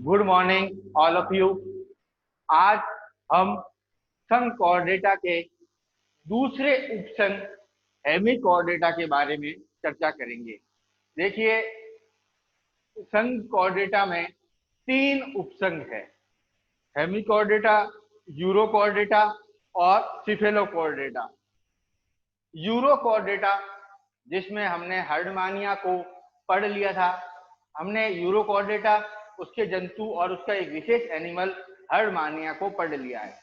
Good morning all of you. आज हम संघ कोऑर्डिनेटा के दूसरे उपसंघ हेमी कोऑर्डिनेटा के बारे में चर्चा करेंगे। देखिए, संघ कोऑर्डिनेटा में तीन उपसंघ है: हेमी कोऑर्डिनेटा, यूरो कोऑर्डिनेटा और सिफेलो कोऑर्डिनेटा। यूरो कोऑर्डिनेटा जिसमें हमने हर्डमानिया को पढ़ लिया था, हमने यूरो कोऑर्डिनेटा, उसके जंतु और उसका एक विशेष एनिमल हर्डमानिया को पढ़ लिया है।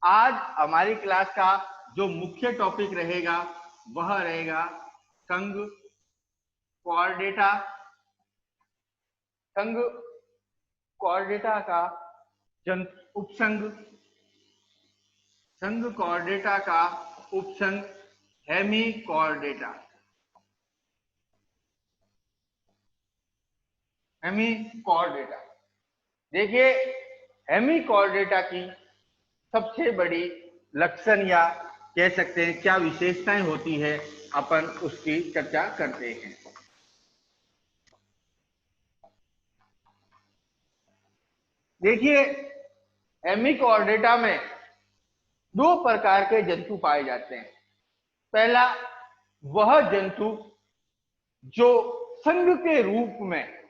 आज हमारी क्लास का जो मुख्य टॉपिक रहेगा वह रहेगा संघ कोऑर्डिनेटा। संघ कोऑर्डिनेटा का उपसंघ, संघ कोऑर्डिनेटा का उपसंघ हेमी कोऑर्डिनेटा। हेमी कोऑर्डिनेटा, देखिए, हेमी कोऑर्डिनेटा की सबसे बड़ी लक्षण या कह सकते हैं क्या विशेषताएं होती है, अपन उसकी चर्चा करते हैं। देखिए, हेमी कोऑर्डिनेटा में दो प्रकार के जंतु पाए जाते हैं। पहला, वह जंतु जो संघ के रूप में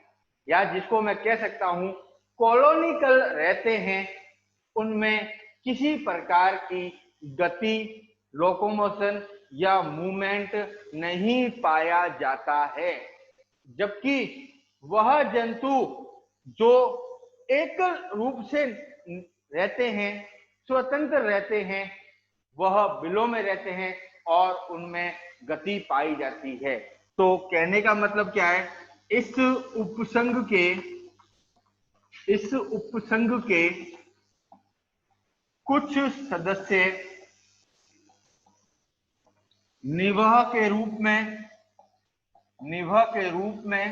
या जिसको मैं कह सकता हूं कॉलोनिकल रहते हैं, उनमें किसी प्रकार की गति, लोकोमोशन या मूवमेंट नहीं पाया जाता है। जबकि वह जंतु जो एकल रूप से रहते हैं, स्वतंत्र रहते हैं, वह बिलों में रहते हैं और उनमें गति पाई जाती है। तो कहने का मतलब क्या है, इस उपसंघ के कुछ सदस्य निवह के रूप में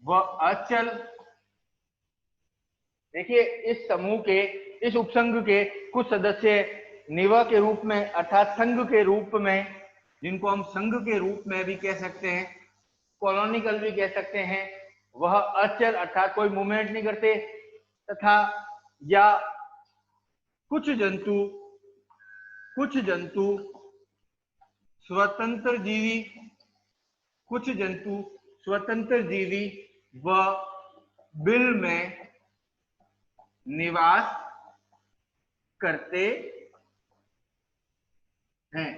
व अचल। देखिए, इस समूह के, इस उपसंघ के कुछ सदस्य निवह के रूप में अर्थात संघ के रूप में, जिनको हम संघ के रूप में भी कह सकते हैं, कॉलोनिकल भी कह सकते हैं, वह अचल अर्थात कोई मूवमेंट नहीं करते, तथा या कुछ जंतु स्वतंत्र जीवी व बिल में निवास करते हैं।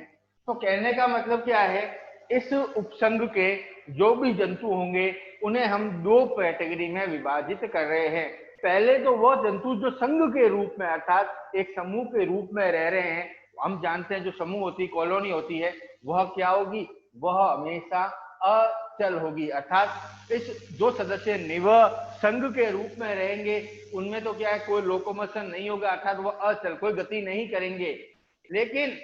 तो कहने का मतलब क्या है, इस उपसंघ के जो भी जंतु होंगे उन्हें हम दो कैटेगरी में विभाजित कर रहे हैं। पहले तो वह जंतु जो संघ के रूप में अर्थात एक समूह के रूप में रह रहे हैं। हम जानते हैं जो समूह होती, कॉलोनी होती है, वह क्या होगी, वह हमेशा अचल होगी। अर्थात इस जो सदस्य निवह संघ के रूप में रहेंगे उनमें तो क्या है, कोई लोकोमोशन नहीं होगा, अर्थात वह अचल, कोई गति नहीं करेंगे। लेकिन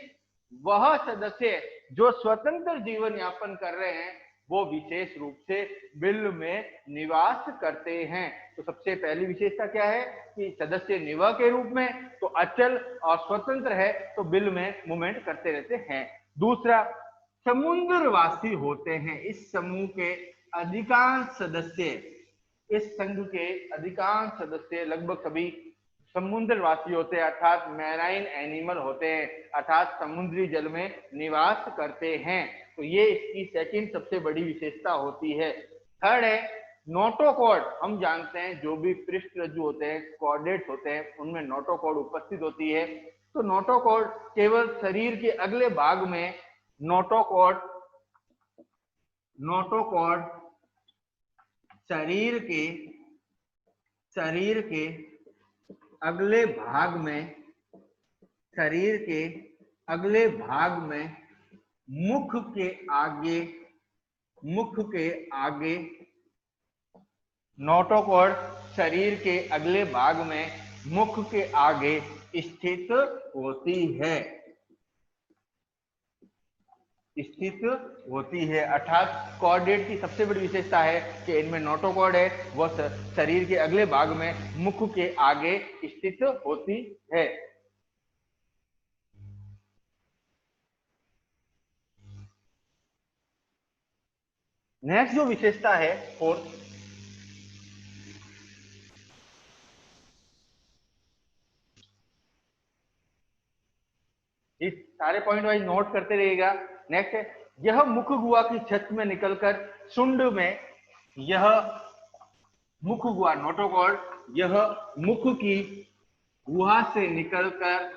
वह सदस्य जो स्वतंत्र जीवन यापन कर रहे हैं वो विशेष रूप से बिल में निवास करते हैं। तो सबसे पहली विशेषता क्या है कि सदस्य निवह के रूप में तो अचल और स्वतंत्र है, तो बिल में मूवमेंट करते रहते हैं। दूसरा, समुद्रवासी होते हैं। इस समूह के अधिकांश सदस्य, इस संघ के अधिकांश सदस्य लगभग सभी समुद्रवासी होते हैं, अर्थात मैराइन एनिमल होते हैं, अर्थात समुद्री जल में निवास करते हैं। तो ये इसकी सेकंड सबसे बड़ी विशेषता होती है। थर्ड है नोटोकॉर्ड। हम जानते हैं जो भी पृष्ठरज्जु होते हैं, कॉर्डेट्स होते हैं, उनमें नोटोकॉर्ड उपस्थित होती है। तो नोटोकॉर्ड केवल शरीर के अगले भाग में, नोटोकॉर्ड शरीर के अगले भाग में, मुख के आगे, नोटोकॉर्ड शरीर के अगले भाग में मुख के आगे स्थित होती है। अर्थात कॉर्डेट की सबसे बड़ी विशेषता है कि इनमें नोटोकॉर्ड है, वह शरीर के अगले भाग में मुख के आगे स्थित होती है। नेक्स्ट जो विशेषता है फोर्थ, सारे पॉइंट वाइज नोट करते रहिएगा। नेक्स्ट है, यह मुख गुहा की छत में निकलकर शुंड में, यह मुख गुहा नोटोकॉर्ड, यह मुख की गुहा से निकलकर,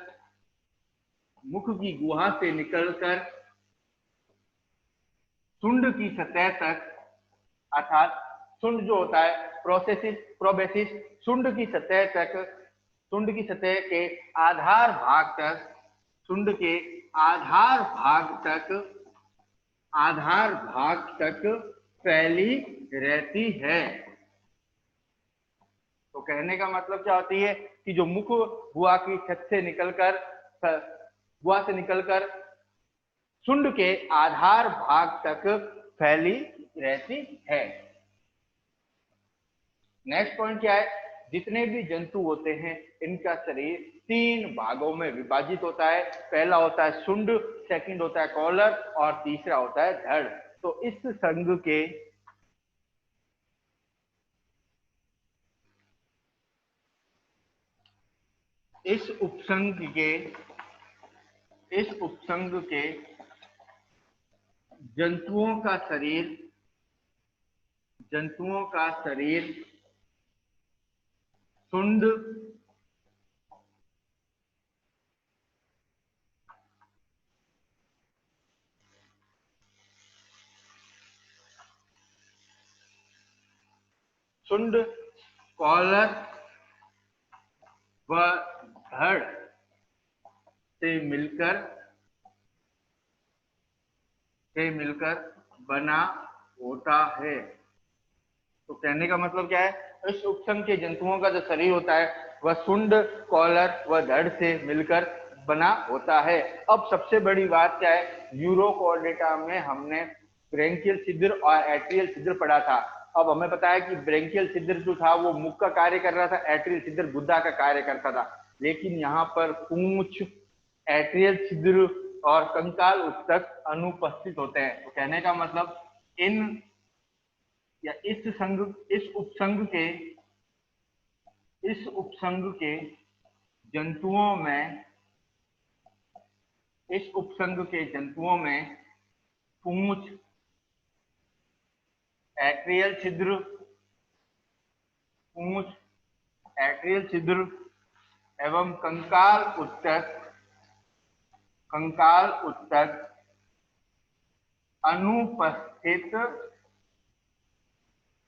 मुख की गुहा से निकलकर शुंड की सतह तक, अर्थात शुंड जो होता है प्रोबेसिस, शुंड की सतह तक, शुंड की सतह के आधार भाग तक, शुंड के आधार भाग तक फैली रहती है। तो कहने का मतलब क्या होती है कि जो मुख गुहा की छत से निकलकर, गुहा से निकलकर शुंड के आधार भाग तक फैली रहती है। नेक्स्ट पॉइंट क्या है, जितने भी जंतु होते हैं इनका शरीर 3 भागों में विभाजित होता है। पहला होता है शुंड, सेकंड होता है कॉलर और तीसरा होता है धड़। तो इस संघ के, इस उपसंघ के जंतुओं का शरीर शुंड, कॉलर व धड़ से मिलकर बना होता है। तो कहने का मतलब क्या है, इस उपसंघ के जंतुओं का जो शरीर होता है वह शुंड, कॉलर व धड़ से मिलकर बना होता है। अब सबसे बड़ी बात क्या है, यूरोकॉर्डेटा में हमने ब्रेंकियल छिद्र और एट्रियल छिद्र पढ़ा था। अब हमें पता है कि ब्रेंकियल छिद्र जो था वो मुख का कार्य कर रहा था, एट्रियल छिद्र गुदा का कार्य करता था। लेकिन यहाँ पर पूंछ, एट्रियल छिद्र और कंकाल ऊतक अनुपस्थित होते हैं। तो कहने का मतलब इन या इस उपसंघ के जंतुओं में पूंछ, एट्रियल छिद्र एवं कंकाल ऊतक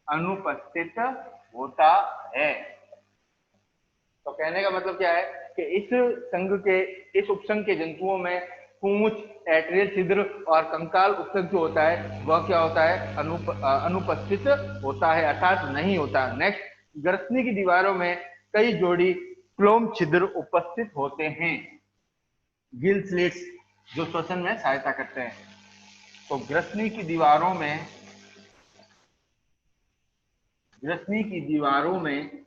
अनुपस्थित होता है। तो कहने का मतलब क्या है कि इस उपसंघ के जंतुओं में पूंछ, एट्रियल छिद्र और कंकाल ऊतक जो होता है वह क्या होता है, अनुपस्थित होता है, अर्थात नहीं होता। नेक्स्ट, ग्रसनी की दीवारों में कई जोड़ी क्लोम छिद्र उपस्थित होते हैं, गिल स्लिट्स, जो श्वसन में सहायता करते हैं। तो ग्रसनी की दीवारों में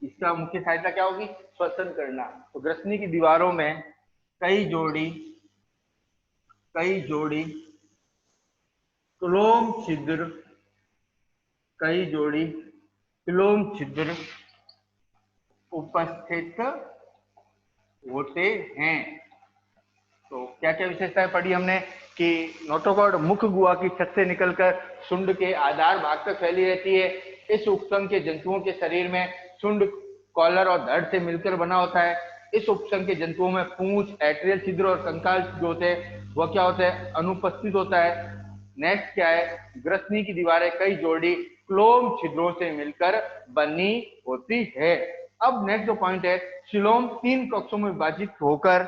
इसका मुख्य सहायता क्या होगी, श्वसन करना। तो ग्रसनी की दीवारों में कई जोड़ी क्लोम छिद्र उपस्थित होते हैं। तो क्या क्या विशेषताएं पढ़ी हमने कि नोटोकॉर्ड मुख गुहा की छत से निकलकर शुंड के आधार भाग तक फैली रहती है। इस उपसंघ के जंतुओं के शरीर में शुंड, कॉलर और धड़ से मिलकर बना होता है। इस उपसंघ के जंतुओं में पूंछ, एट्रियल छिद्र और कंकाल जो होते हैं वह क्या होता है, अनुपस्थित होता है। नेक्स्ट क्या है, ग्रसनी की दीवारें कई जोड़ी क्लोम छिद्रों से मिलकर बनी होती है। अब नेक्स्ट जो पॉइंट है, शिलोम 3 कक्षों में विभाजित होकर,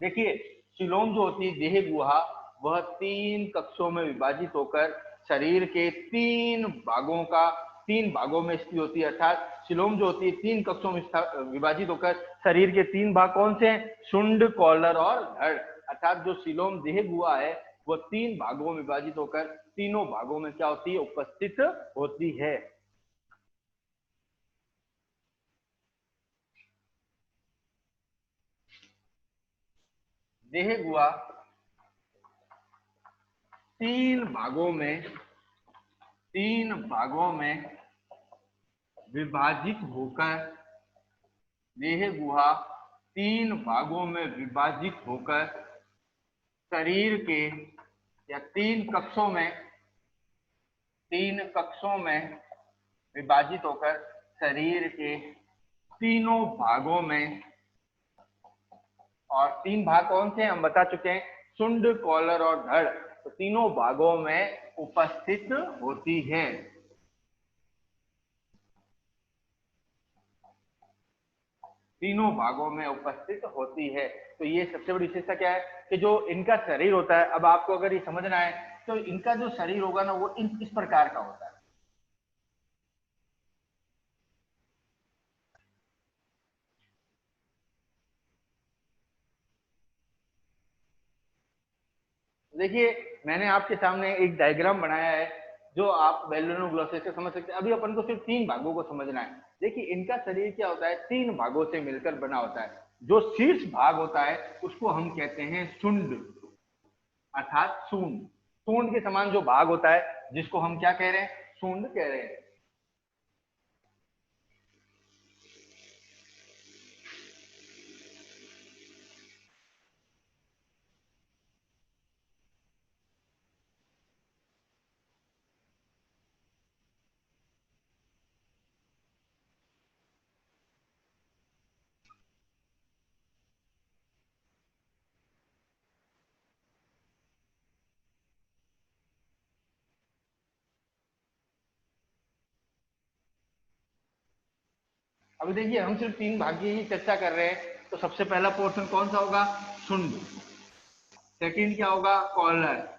देखिए शिलोम जो होती है देह गुहा, वह 3 कक्षों में विभाजित होकर शरीर के 3 भागों में स्थित होती है। अर्थात शिलोम जो होती है 3 कक्षों में विभाजित होकर शरीर के 3 भाग कौन से हैं, शुंड, कॉलर और धड़। अर्थात जो शिलोम देह गुहा है वह 3 भागों में विभाजित होकर तीनों भागों में क्या होती है, उपस्थित होती है। देह गुहा 3 भागों में विभाजित होकर देह गुहा तीन भागों में विभाजित होकर शरीर के या तीन कक्षों में विभाजित होकर शरीर के तीनों भागों में, और तीन भाग कौन से हम बता चुके हैं, शुंड, कॉलर और धड़, तो तीनों भागों में उपस्थित होती है। तीनों भागों में उपस्थित होती है। तो ये सबसे बड़ी विशेषता क्या है कि जो इनका शरीर होता है, अब आपको अगर ये समझना है तो इनका जो शरीर होगा ना वो इस प्रकार का होता है। देखिए मैंने आपके सामने एक डायग्राम बनाया है जो आप मेलनोग्लोसिस से समझ सकते हैं। अभी अपन को सिर्फ तीन भागों को समझना है। देखिए इनका शरीर क्या होता है, तीन भागों से मिलकर बना होता है। जो शीर्ष भाग होता है उसको हम कहते हैं शुंड, अर्थात सूंड। सूंड के समान जो भाग होता है जिसको हम क्या कह रहे हैं, सूंड कह रहे हैं। अभी देखिए हम सिर्फ तीन भाग की ही चर्चा कर रहे हैं। तो सबसे पहला पोर्शन कौन सा होगा, शुंड। सेकंड क्या होगा, कॉलर।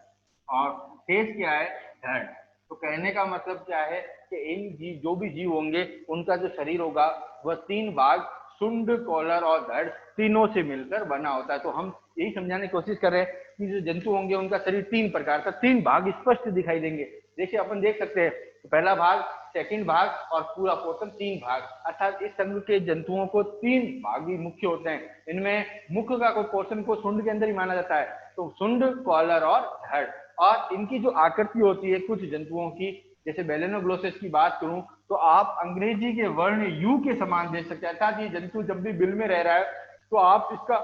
और शेष क्या है, धड़। तो कहने का मतलब क्या है कि इन जीव, जो भी जीव होंगे उनका जो शरीर होगा वह तीन भाग शुंड, कॉलर और धड़ तीनों से मिलकर बना होता है। तो हम यही समझाने की कोशिश कर रहे हैं कि जो जंतु होंगे उनका शरीर तीन प्रकार का, तीन भाग स्पष्ट दिखाई देंगे। देखिए अपन देख सकते हैं पहला भाग, सेकंड भाग और पूरा पोर्शन, तीन भाग। अर्थात इस संघ के जंतुओं को तीन भाग ही मुख्य होते हैं। इनमें मुख्य का कोई पोर्शन को शुंड के अंदर ही माना जाता है। तो शुंड, कॉलर और धड़। और इनकी जो आकृति होती है कुछ जंतुओं की, जैसे मेलनोग्लोसिस की बात करूं तो आप अंग्रेजी के वर्ण यू के समान देख सकते हैं। अर्थात ये जंतु जब भी बिल में रह रहा है तो आप इसका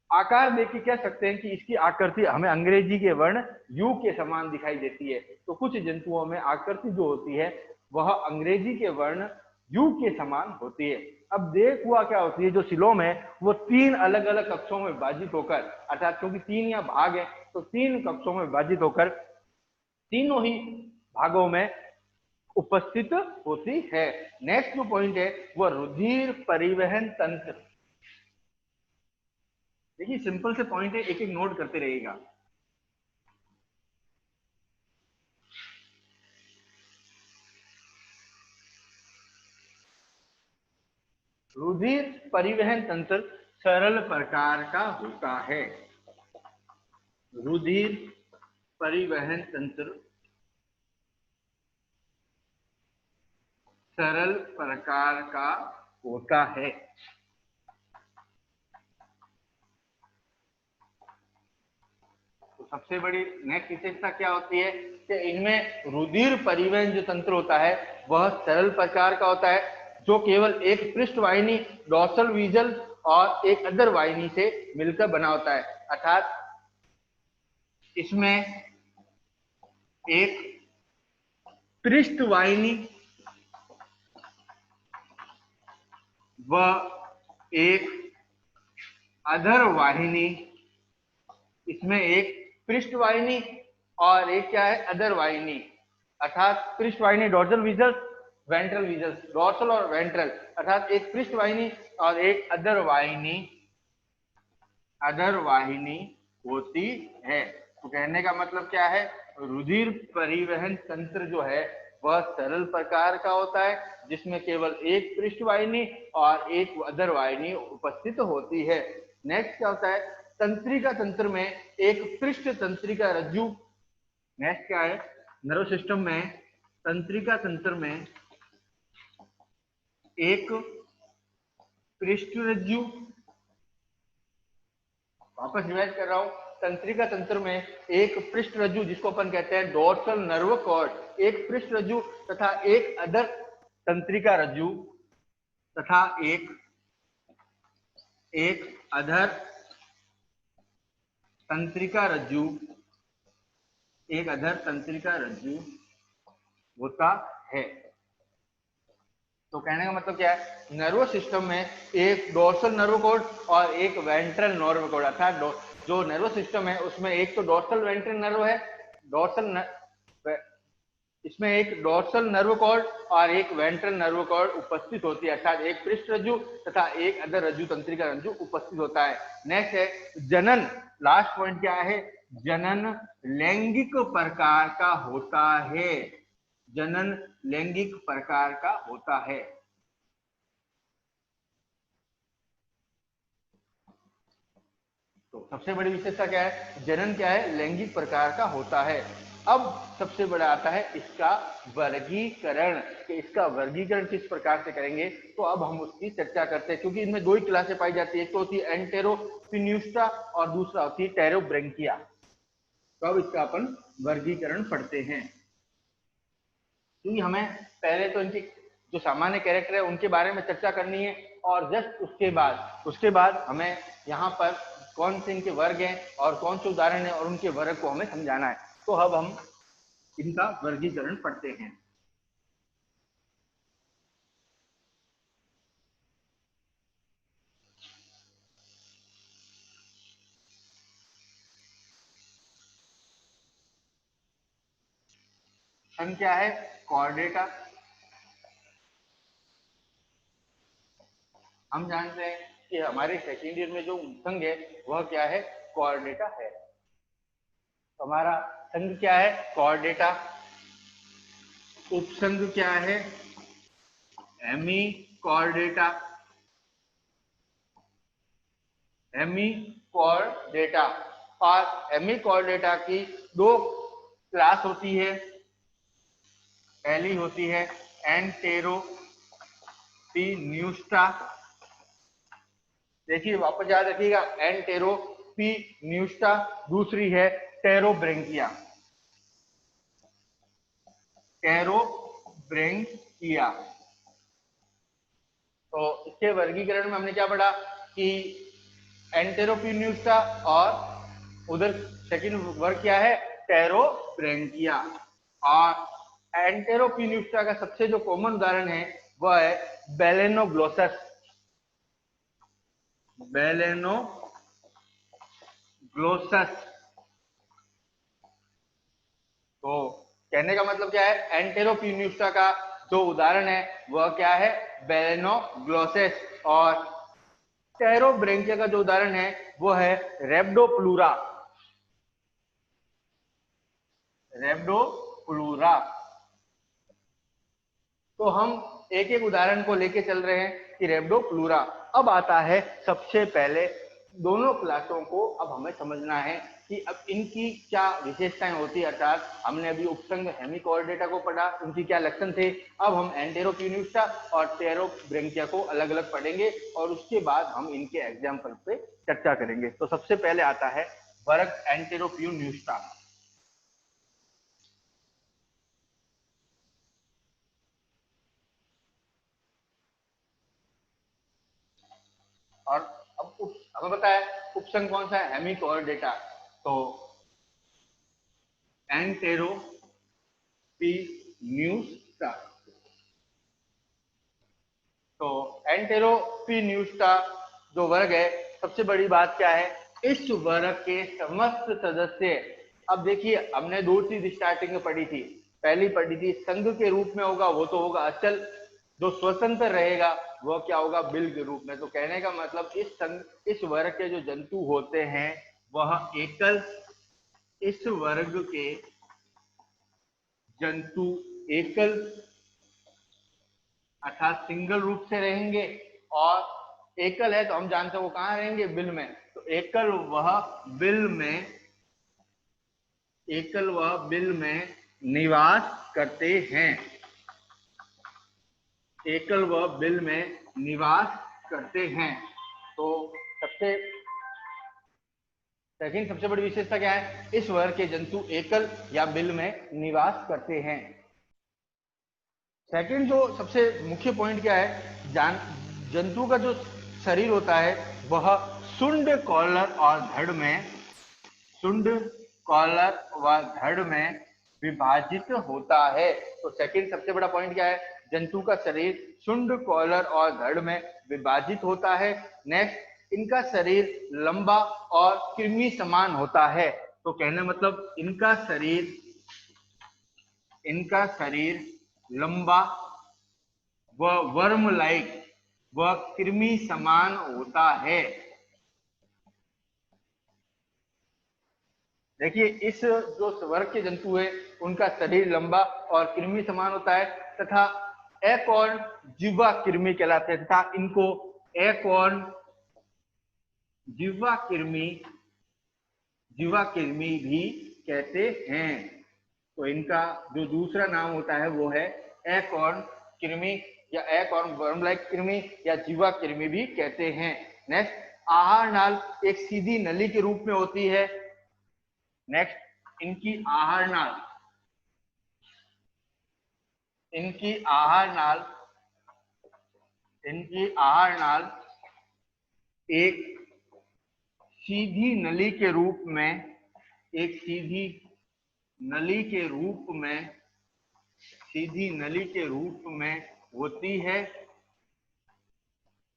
आकार देख के कह सकते हैं कि इसकी आकृति हमें अंग्रेजी के वर्ण यू के समान दिखाई देती है। तो कुछ जंतुओं में आकृति जो होती है वह अंग्रेजी के वर्ण यू के समान होती है। अब देख हुआ क्या होती है, जो सिलोम है वो तीन अलग अलग कक्षों में विभाजित होकर, अर्थात क्योंकि तीन या भाग है तो तीन कक्षों में विभाजित होकर तीनों ही भागों में उपस्थित होती है। नेक्स्ट जो पॉइंट है वह रुधिर परिवहन तंत्र। देखिए सिंपल से पॉइंट है, एक एक नोट करते रहिएगा। रुधिर परिवहन तंत्र सरल प्रकार का होता है। रुधिर परिवहन तंत्र सरल प्रकार का होता है। तो सबसे बड़ी नेक्स्ट विशेषता क्या होती है कि इनमें रुधिर परिवहन जो तंत्र होता है वह सरल प्रकार का होता है, जो केवल एक पृष्ठवाहिनी डॉर्सल वीजल और एक अधर वाहिनी से मिलकर बना होता है। अर्थात इसमें एक पृष्ठवाहिनी व एक अधर वाहिनी, इसमें एक पृष्ठवाहिनी और एक क्या है, अधर वाहिनी। अर्थात पृष्ठवाहिनी डॉर्सल वीजल, वेंट्रल वीजल, डॉर्सल और वेंट्रल, अर्थात एक पृष्ठवाहिनी और एक अधर वाहिनी होती है। तो कहने का मतलब क्या है, रुधिर परिवहन तंत्र जो है वह सरल प्रकार का होता है जिसमें केवल एक पृष्ठवाहिनी और एक अधर वाहिनी उपस्थित होती है। नेक्स्ट क्या होता है, तंत्रिका तंत्र में एक पृष्ठ तंत्रिका रज्जु। नेक्स्ट क्या है, नर्व सिस्टम में तंत्रिका तंत्र में एक पृष्ठ रज्जु। वापस रिवाइज कर रहा हूं, तंत्रिका तंत्र में एक पृष्ठ रज्जु जिसको अपन कहते हैं डोर्सल नर्व कॉर्ड, एक पृष्ठ रज्जु तथा एक अधर तंत्रिका रज्जु तथा एक एक अधर तंत्रिका रज्जु, एक अधर तंत्रिका रज्जु होता है। तो कहने का मतलब क्या है, नर्वस सिस्टम में एक डोर्सल नर्व कॉर्ड और एक वेंट्रल नर्व कॉर्ड, अर्थात जो नर्वस सिस्टम है उसमें एक तो डोर्सल वेंट्रल नर्व है, इसमें एक डोर्सल नर्व कॉर्ड और एक वेंट्रल नर्व कॉर्ड उपस्थित होती है, अर्थात एक पृष्ठ रज्जु तथा एक अधर रज्जु तंत्रिका रज्जु उपस्थित होता है। नेक्स्ट है जनन। लास्ट पॉइंट क्या है, जनन लैंगिक प्रकार का होता है। जनन लैंगिक प्रकार का होता है। तो सबसे बड़ी विशेषता क्या है, जनन क्या है, लैंगिक प्रकार का होता है। अब सबसे बड़ा आता है इसका वर्गीकरण, कि इसका वर्गीकरण किस प्रकार से करेंगे। तो अब हम उसकी चर्चा करते हैं, क्योंकि इनमें दो ही क्लासें पाई जाती है, एक तो होती है एंटेरोपिन्यूस्टा और दूसरा होती है टेरोब्रेंकिया। तो अब इसका अपन वर्गीकरण पढ़ते हैं, क्योंकि हमें पहले तो इनकी जो सामान्य कैरेक्टर है उनके बारे में चर्चा करनी है, और जस्ट उसके बाद हमें यहाँ पर कौन से इनके वर्ग हैं और कौन से उदाहरण है और उनके वर्ग को हमें समझाना है। तो अब हम इनका वर्गीकरण पढ़ते हैं। सन क्या है, कॉर्डेटा। हम जानते हैं कि हमारे सेकेंड ईयर में जो संघ है वह क्या है, कॉर्डेटा है। तो हमारा संघ क्या है, कॉर्डेटा। उपसंघ क्या है, एमी कॉर्डेटा। Hemichordata. और एमी कॉर्डेटा की दो क्लास होती है। पहली होती है एंटेरोपिन्यूस्टा। देखिए वापस याद रखिएगा, एंटेरोपिन्यूस्टा। दूसरी है टेरोब्रेंकिया। टेरोब्रेंकिया। तो इसके वर्गीकरण में हमने क्या पढ़ा कि एंटेरोपिन्यूस्टा और उधर सेकंड वर्ग क्या है, टेरोब्रेंकिया। और एंटेरोपिन्यूस्टा का सबसे जो कॉमन उदाहरण है वह है बेलेनोग्लोसस। बेलेनोग्लोसस। तो कहने का मतलब क्या है, एंटेरोपिन्यूस्टा का जो उदाहरण है वह क्या है, बेलेनोग्लोसस। और टेरोब्रेंकिया का जो उदाहरण है वो है रेब्डोप्लूरा। रेब्डोप्लूरा। तो हम एक एक उदाहरण को लेके चल रहे हैं कि रेब्डोप्लूरा। अब आता है सबसे पहले दोनों क्लासों को अब हमें समझना है कि अब इनकी क्या विशेषताएं होती है, अर्थात हमने अभी उपसंघ हेमिकॉर्डेटा को पढ़ा, उनकी क्या लक्षण थे। अब हम एंटेरोपिन्यूस्टा और टेरोब्रेंकिया को अलग अलग पढ़ेंगे और उसके बाद हम इनके एग्जाम्पल पे चर्चा करेंगे। तो सबसे पहले आता है वर्ग एंटेरोपिन्यूस्टा। और अब हमें पता है उपसंघ कौन सा है, हेमिकॉर्डेटा। तो एंटेरोपिन्यूस्टा। तो एंटेरोपिन्यूस्टा जो वर्ग है, सबसे बड़ी बात क्या है, इस वर्ग के समस्त सदस्य। अब देखिए हमने दो चीज स्टार्टिंग में पढ़ी थी। पहली पढ़ी थी संघ के रूप में होगा वो तो होगा अचल, जो स्वतंत्र रहेगा वह क्या होगा, बिल के रूप में। तो कहने का मतलब इस वर्ग के जो जंतु होते हैं वह एकल, इस वर्ग के जंतु एकल अर्थात सिंगल रूप से रहेंगे। और एकल है तो हम जानते हैं वो कहाँ रहेंगे, बिल में। तो एकल वह बिल में निवास करते हैं। एकल व बिल में निवास करते हैं। तो सबसे बड़ी विशेषता क्या है, इस वर्ग के जंतु एकल या बिल में निवास करते हैं। सेकंड जो सबसे मुख्य पॉइंट क्या है, जंतु का जो शरीर होता है वह शुंड, कॉलर और धड़ में, शुंड, कॉलर व धड़ में विभाजित होता है। तो सेकंड सबसे बड़ा पॉइंट क्या है, जंतु का शरीर शुंड, कॉलर और धड़ में विभाजित होता है। नेक्स्ट, इनका शरीर लंबा और कृमि समान होता है। तो कहने मतलब इनका शरीर लंबा व वर्म लाइक व कृमि समान होता है। देखिए, इस जो वर्ग के जंतु है उनका शरीर लंबा और कृमि समान होता है तथा एकॉर्न जिह्वा कृमि कहलाते हैं तथा इनको एकॉर्न जिह्वा कृमि भी कहते हैं। तो इनका जो दूसरा नाम होता है वो है एकॉर्न कृमि या एकॉर्न वर्म लाइक कृमि या जिह्वा कृमि भी कहते हैं। नेक्स्ट, आहार नाल एक सीधी नली के रूप में होती है। नेक्स्ट, इनकी आहार नाल एक सीधी नली के रूप में होती है।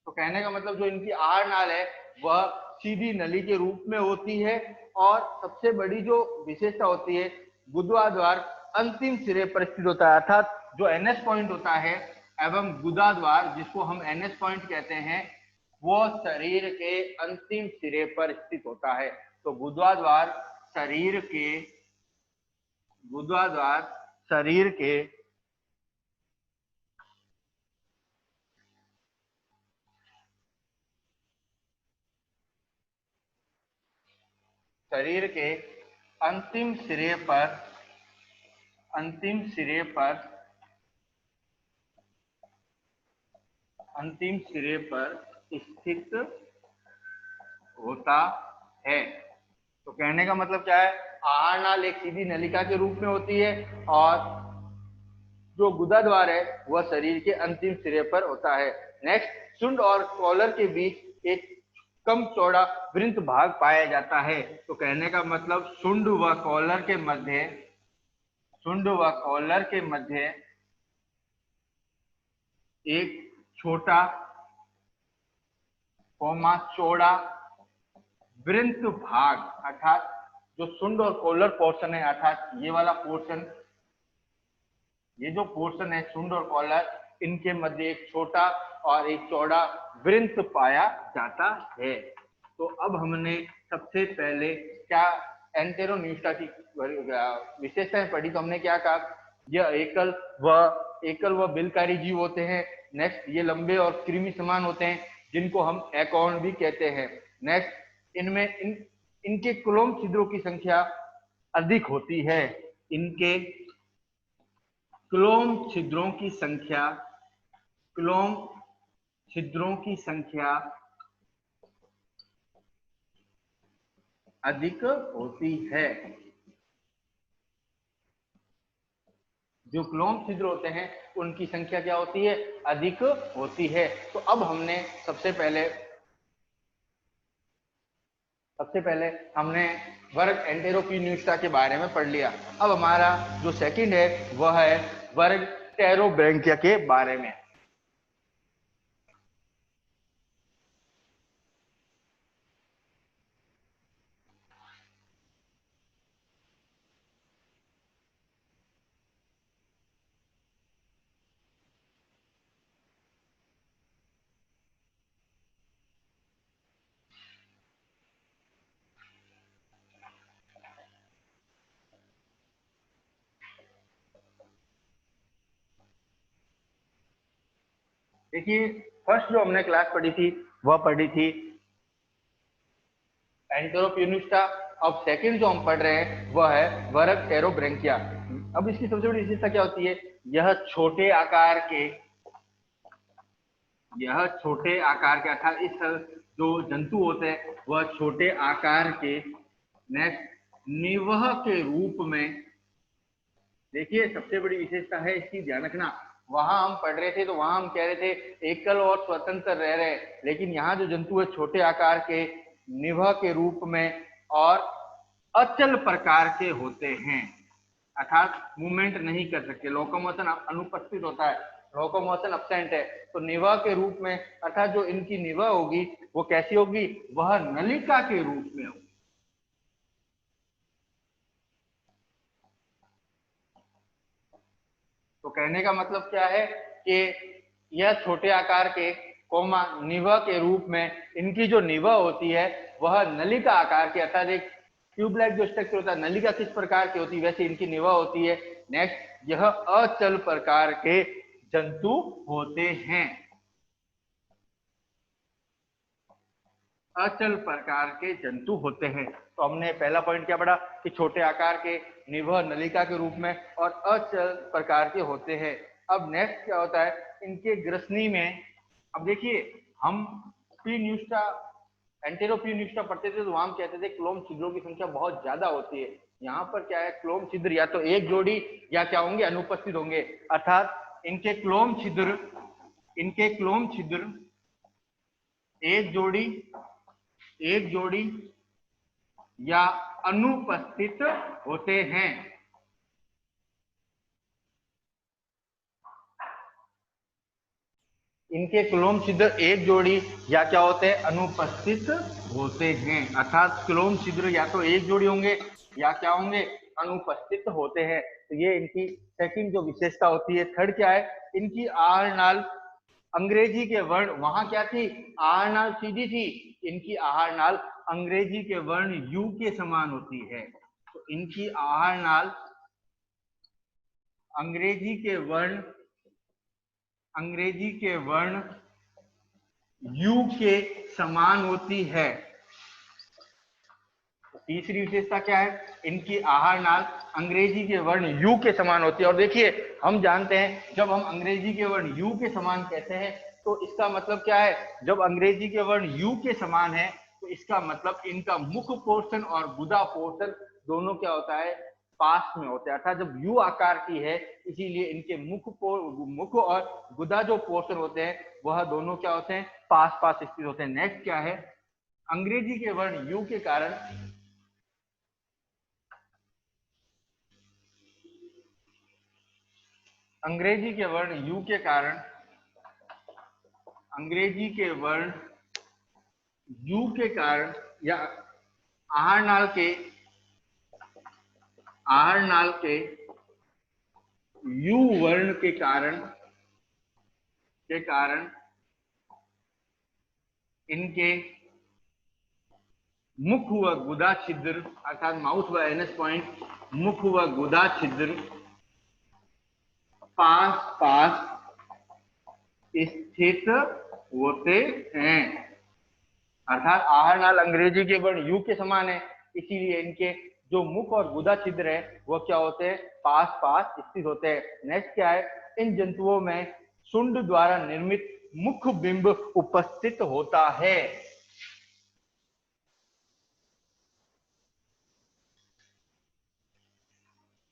तो कहने का मतलब जो इनकी आहार नाल है वह सीधी नली के रूप में होती है। और सबसे बड़ी जो विशेषता होती है, गुदाद्वार अंतिम सिरे पर स्थित होता है, अर्थात जो एनएस पॉइंट होता है एवं गुदाद्वार जिसको हम एनएस पॉइंट कहते हैं वो शरीर के अंतिम सिरे पर स्थित होता है। तो गुदाद्वार शरीर के अंतिम सिरे पर स्थित होता है। तो कहने का मतलब क्या है, आहार नाल एक सीधी नलिका के रूप में होती है और जो गुदाद्वार है वह शरीर के अंतिम सिरे पर होता है। नेक्स्ट, शुंड और कॉलर के बीच एक कम चौड़ा वृंत भाग पाया जाता है। तो कहने का मतलब शुंड व कॉलर के मध्य एक छोटा चौड़ा वृंत भाग, अर्थात जो शुंड और कॉलर पोर्शन है, अर्थात ये वाला पोर्शन, ये जो पोर्शन है शुंड और कॉलर, इनके मध्य एक छोटा और एक चौड़ा वृंत पाया जाता है। तो अब हमने सबसे पहले क्या एंटेरोन्यूस्टा की विशेषताएं पढ़ी। तो हमने क्या कहा, यह एकल व बिलकारी जीव होते हैं। नेक्स्ट, ये लंबे और कृमि समान होते हैं जिनको हम एकॉर्न भी कहते हैं। नेक्स्ट, इनमें इनके क्लोम छिद्रों की संख्या अधिक होती है। इनके क्लोम छिद्रों की संख्या अधिक होती है। जो क्लोम छिद्र होते हैं उनकी संख्या क्या होती है, अधिक होती है। तो अब हमने सबसे पहले हमने वर्ग एंटेरोक्यून्यूस्टा के बारे में पढ़ लिया। अब हमारा जो सेकंड है वह है वर्ग टेरोब्रैंकिया के बारे में। देखिए, फर्स्ट जो हमने क्लास पढ़ी थी वह पढ़ी थी एंटेरोक्यून्यूस्टा। अब सेकंड जो हम पढ़ रहे हैं वह है वर्ग टेरोब्रैंकिया। अब इसकी सबसे बड़ी विशेषता क्या होती है, यह छोटे आकार के अर्थात इस जो जंतु होते हैं वह छोटे आकार के नेक्स्ट निवह के रूप में, देखिए सबसे बड़ी विशेषता है इसकी, ध्यान रखना, वहां हम पढ़ रहे थे तो वहां हम कह रहे थे एकल और स्वतंत्र रह रहे, लेकिन यहाँ जो जंतु है छोटे आकार के, निभा के रूप में और अचल प्रकार के होते हैं, अर्थात मूवमेंट नहीं कर सकते, लोकोमोशन अनुपस्थित होता है, लोकोमोशन अब्सेंट है। तो निभा के रूप में, अर्थात जो इनकी निभा होगी वो कैसी होगी, वह नलिका के रूप में होगी। तो कहने का मतलब क्या है कि यह छोटे आकार के कोमा निभा के रूप में, इनकी जो निभा होती है वह नलिका आकार की, अर्थात एक ट्यूबलाइट जो स्ट्रक्चर होता है, नलिका किस प्रकार की होती है वैसे इनकी निभा होती है। नेक्स्ट, यह अचल प्रकार के जंतु होते हैं, अचल प्रकार के जंतु होते हैं। तो हमने पहला पॉइंट क्या पढ़ा कि छोटे आकार के, निभा नलिका के रूप में और अचल प्रकार के होते हैं। अब नेक्स्ट क्या होता है, इनके ग्रसनी में, अब देखिए हम पीन्यूस्टा, एंटेरोपीन्यूस्टा पढ़ते थे तो वहां हम कहते थे क्लोम छिद्रों की संख्या बहुत ज्यादा होती है। यहाँ पर क्या है, क्लोम छिद्र या तो एक जोड़ी या क्या होंगे, अनुपस्थित होंगे, अर्थात इनके क्लोम छिद्र, इनके क्लोम छिद्र एक जोड़ी, एक जोड़ी या अनुपस्थित होते हैं। इनके क्लोम छिद्र एक जोड़ी या क्या होते हैं, अनुपस्थित होते हैं, अर्थात क्लोम छिद्र या तो एक जोड़ी होंगे या क्या होंगे, अनुपस्थित होते हैं। तो ये इनकी सेकंड जो विशेषता होती है। थर्ड क्या है, इनकी आहार नाल, अंग्रेजी के वर्ण वहां क्या थी, आहार नाल सीधी थी, इनकी आहार नाल अंग्रेजी के वर्ण यू के समान होती है। तो इनकी आहार नाल अंग्रेजी के वर्ण, अंग्रेजी के वर्ण यू के समान होती है। तीसरी विशेषता क्या है, इनकी आहार नाल अंग्रेजी के वर्ण यू के समान होती है। और देखिए हम जानते हैं जब हम अंग्रेजी के वर्ण यू के समान कहते हैं तो इसका मतलब क्या है, जब अंग्रेजी के वर्ण यू के समान है तो इसका मतलब इनका मुख पोर्शन और गुदा पोर्शन दोनों क्या होता है, पास में होते हैं, अर्थात जब यू आकार की है इसीलिए इनके मुख और गुदा जो पोर्शन होते हैं वह दोनों क्या होते हैं, पास पास स्थित होते हैं। नेक्स्ट क्या है, अंग्रेजी के वर्ण यू के कारण, अंग्रेजी के वर्ण यू के कारण, अंग्रेजी के वर्ण यू के कारण या आहार नाल के, आहार नाल के यू वर्ण के कारण, के कारण इनके मुख व गुदा छिद्र, अर्थात माउथ व एनस पॉइंट, मुख व गुदा छिद्र पास पास स्थित होते हैं, अर्थात आहार नाल अंग्रेजी के वर्ण यू के समान है इसीलिए इनके जो मुख और गुदा छिद्र है वो क्या होते हैं, पास पास स्थित होते हैं। नेक्स्ट क्या है, इन जंतुओं में शुंड द्वारा निर्मित मुख बिंब उपस्थित होता है।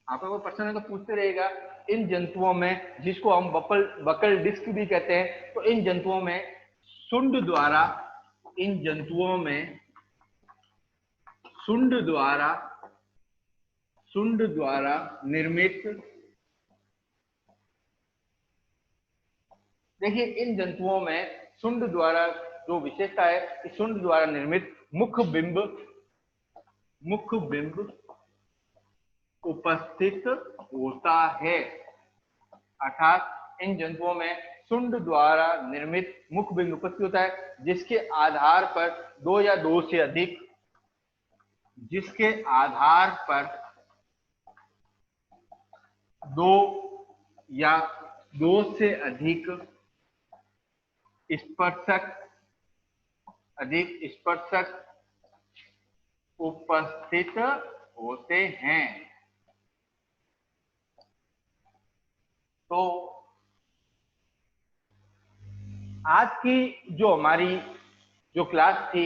आपका कोई प्रश्न है तो पूछते रहेगा। इन जंतुओं में, जिसको हम बकल डिस्क भी कहते हैं, तो इन जंतुओं में शुंड द्वारा, इन जंतुओं में शुंड द्वारा, शुंड द्वारा निर्मित, देखिए इन जंतुओं में शुंड द्वारा जो विशेषता है कि शुंड द्वारा निर्मित मुख बिंब, मुख बिंब उपस्थित होता है, अर्थात इन जंतुओं में शुंड द्वारा निर्मित मुख बिंब उपस्थित होता है जिसके आधार पर दो या दो से अधिक, जिसके आधार पर दो या दो से अधिक स्पर्शक, अधिक स्पर्शक उपस्थित होते हैं। तो आज की जो हमारी जो क्लास थी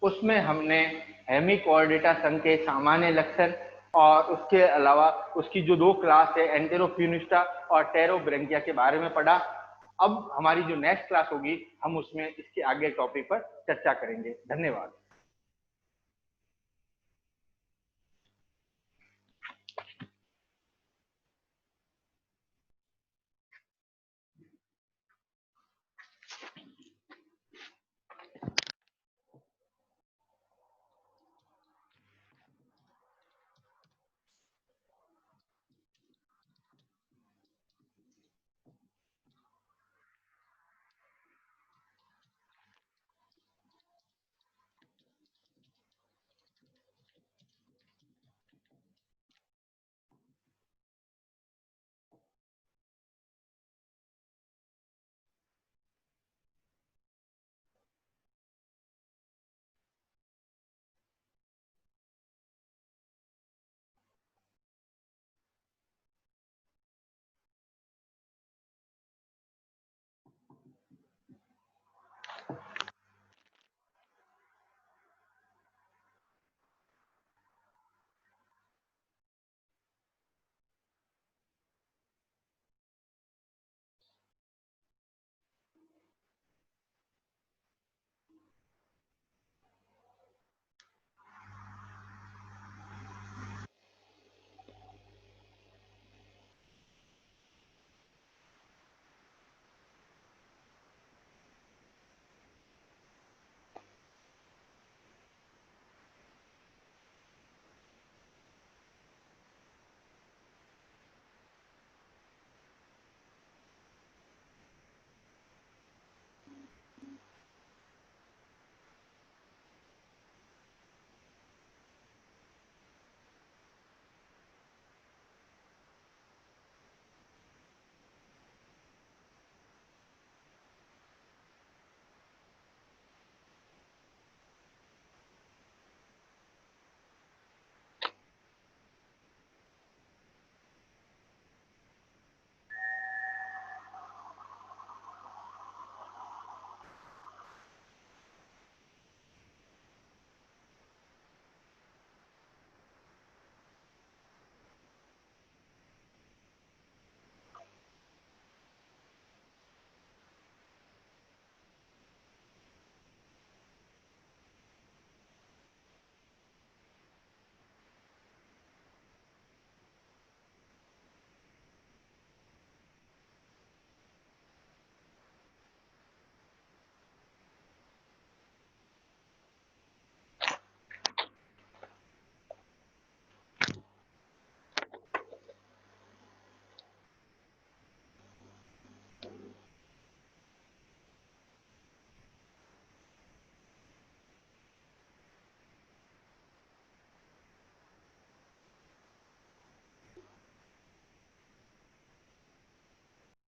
उसमें हमने हेमिकोर्डेटा संघ के सामान्य लक्षण और उसके अलावा उसकी जो 2 क्लास है एंटेरोफ्यूनिस्टा और टेरोब्रेंकिया के बारे में पढ़ा। अब हमारी जो नेक्स्ट क्लास होगी हम उसमें इसके आगे टॉपिक पर चर्चा करेंगे। धन्यवाद।